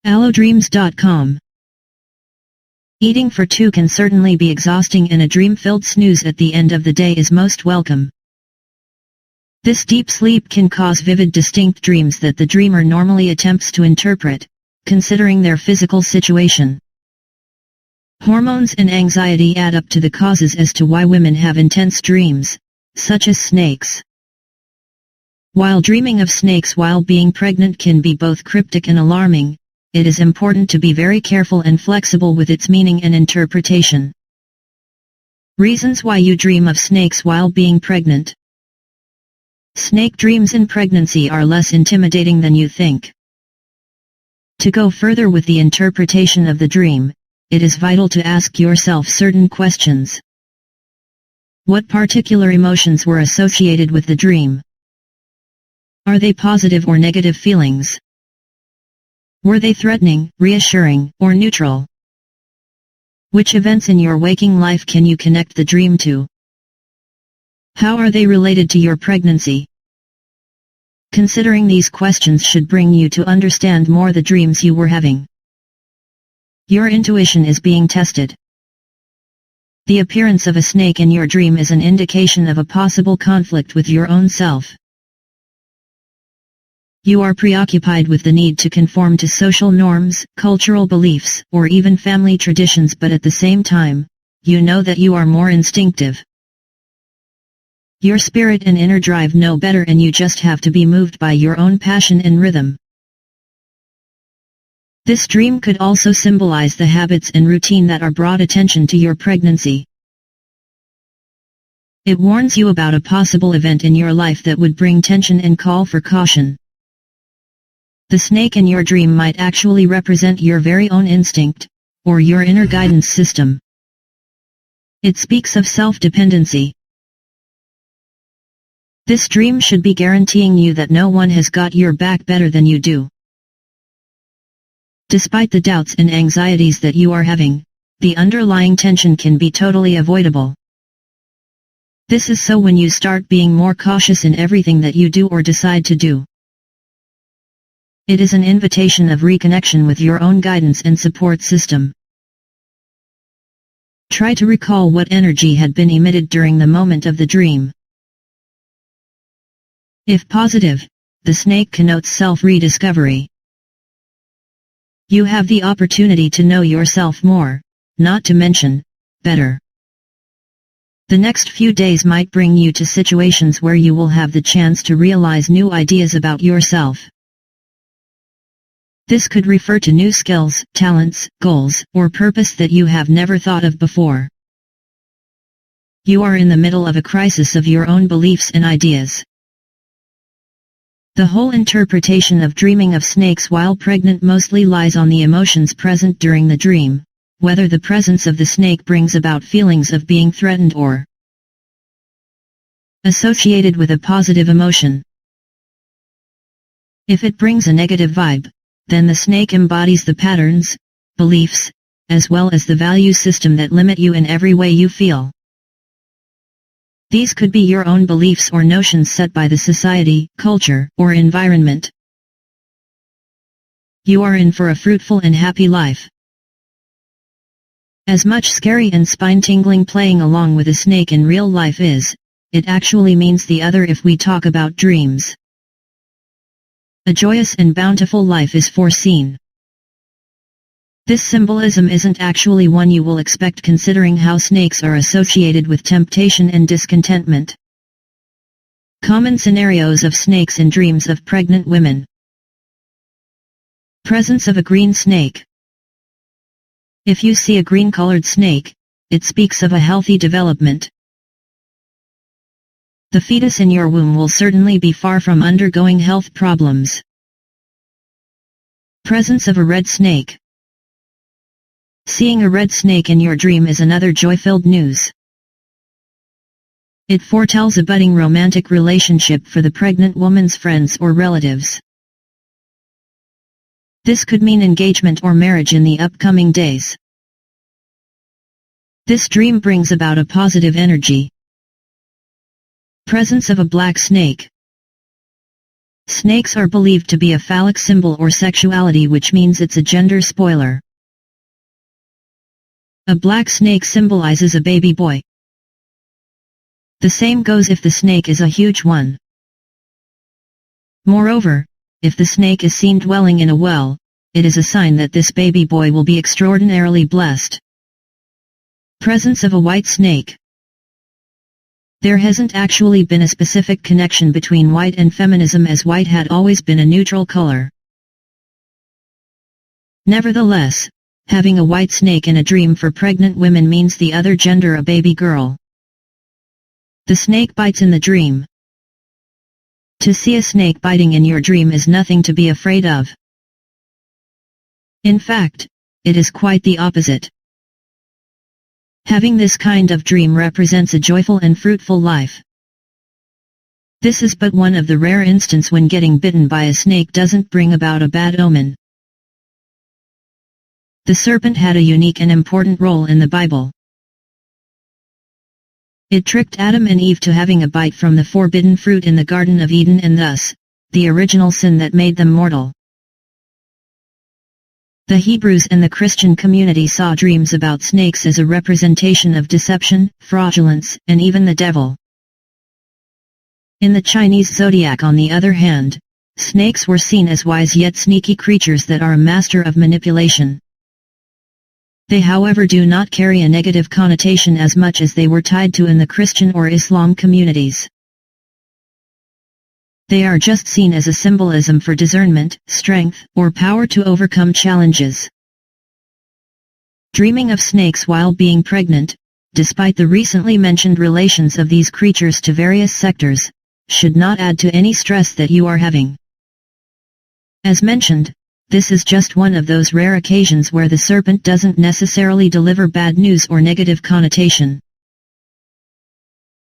Allodreams.com. Eating for two can certainly be exhausting, and a dream-filled snooze at the end of the day is most welcome. This deep sleep can cause vivid, distinct dreams that the dreamer normally attempts to interpret, considering their physical situation. Hormones and anxiety add up to the causes as to why women have intense dreams, such as snakes. While dreaming of snakes while being pregnant can be both cryptic and alarming, it is important to be very careful and flexible with its meaning and interpretation. Reasons why you dream of snakes while being pregnant. Snake dreams in pregnancy are less intimidating than you think. To go further with the interpretation of the dream, it is vital to ask yourself certain questions. What particular emotions were associated with the dream? Are they positive or negative feelings? Were they threatening, reassuring, or neutral? Which events in your waking life can you connect the dream to? How are they related to your pregnancy? Considering these questions should bring you to understand more the dreams you were having. Your intuition is being tested. The appearance of a snake in your dream is an indication of a possible conflict with your own self. You are preoccupied with the need to conform to social norms, cultural beliefs, or even family traditions, but at the same time, you know that you are more instinctive. Your spirit and inner drive know better, and you just have to be moved by your own passion and rhythm. This dream could also symbolize the habits and routine that are brought attention to your pregnancy. It warns you about a possible event in your life that would bring tension and call for caution. The snake in your dream might actually represent your very own instinct, or your inner guidance system. It speaks of self-dependency. This dream should be guaranteeing you that no one has got your back better than you do. Despite the doubts and anxieties that you are having, the underlying tension can be totally avoidable. This is so when you start being more cautious in everything that you do or decide to do. It is an invitation of reconnection with your own guidance and support system. Try to recall what energy had been emitted during the moment of the dream. If positive, the snake connotes self-rediscovery. You have the opportunity to know yourself more, not to mention, better. The next few days might bring you to situations where you will have the chance to realize new ideas about yourself. This could refer to new skills, talents, goals, or purpose that you have never thought of before. You are in the middle of a crisis of your own beliefs and ideas. The whole interpretation of dreaming of snakes while pregnant mostly lies on the emotions present during the dream, whether the presence of the snake brings about feelings of being threatened or associated with a positive emotion. If it brings a negative vibe, then the snake embodies the patterns, beliefs, as well as the value system that limit you in every way you feel. These could be your own beliefs or notions set by the society, culture, or environment. You are in for a fruitful and happy life. As much scary and spine-tingling playing along with a snake in real life is, it actually means the other if we talk about dreams. A joyous and bountiful life is foreseen. This symbolism isn't actually one you will expect, considering how snakes are associated with temptation and discontentment. Common scenarios of snakes in dreams of pregnant women. Presence of a green snake. If you see a green-colored snake, it speaks of a healthy development. The fetus in your womb will certainly be far from undergoing health problems. Presence of a red snake. Seeing a red snake in your dream is another joy-filled news. It foretells a budding romantic relationship for the pregnant woman's friends or relatives. This could mean engagement or marriage in the upcoming days. This dream brings about a positive energy. Presence of a black snake. Snakes are believed to be a phallic symbol or sexuality, which means it's a gender spoiler. A black snake symbolizes a baby boy. The same goes if the snake is a huge one. Moreover, if the snake is seen dwelling in a well, it is a sign that this baby boy will be extraordinarily blessed. Presence of a white snake. There hasn't actually been a specific connection between white and feminism, as white had always been a neutral color. Nevertheless, having a white snake in a dream for pregnant women means the other gender a baby girl. The snake bites in the dream. To see a snake biting in your dream is nothing to be afraid of. In fact, it is quite the opposite. Having this kind of dream represents a joyful and fruitful life. This is but one of the rare instances when getting bitten by a snake doesn't bring about a bad omen. The serpent had a unique and important role in the Bible. It tricked Adam and Eve to having a bite from the forbidden fruit in the Garden of Eden, and thus, the original sin that made them mortal. The Hebrews and the Christian community saw dreams about snakes as a representation of deception, fraudulence, and even the devil. In the Chinese zodiac, on the other hand, snakes were seen as wise yet sneaky creatures that are a master of manipulation. They, however, do not carry a negative connotation as much as they were tied to in the Christian or Islam communities. They are just seen as a symbolism for discernment, strength, or power to overcome challenges. Dreaming of snakes while being pregnant, despite the recently mentioned relations of these creatures to various sectors, should not add to any stress that you are having. As mentioned, this is just one of those rare occasions where the serpent doesn't necessarily deliver bad news or negative connotation.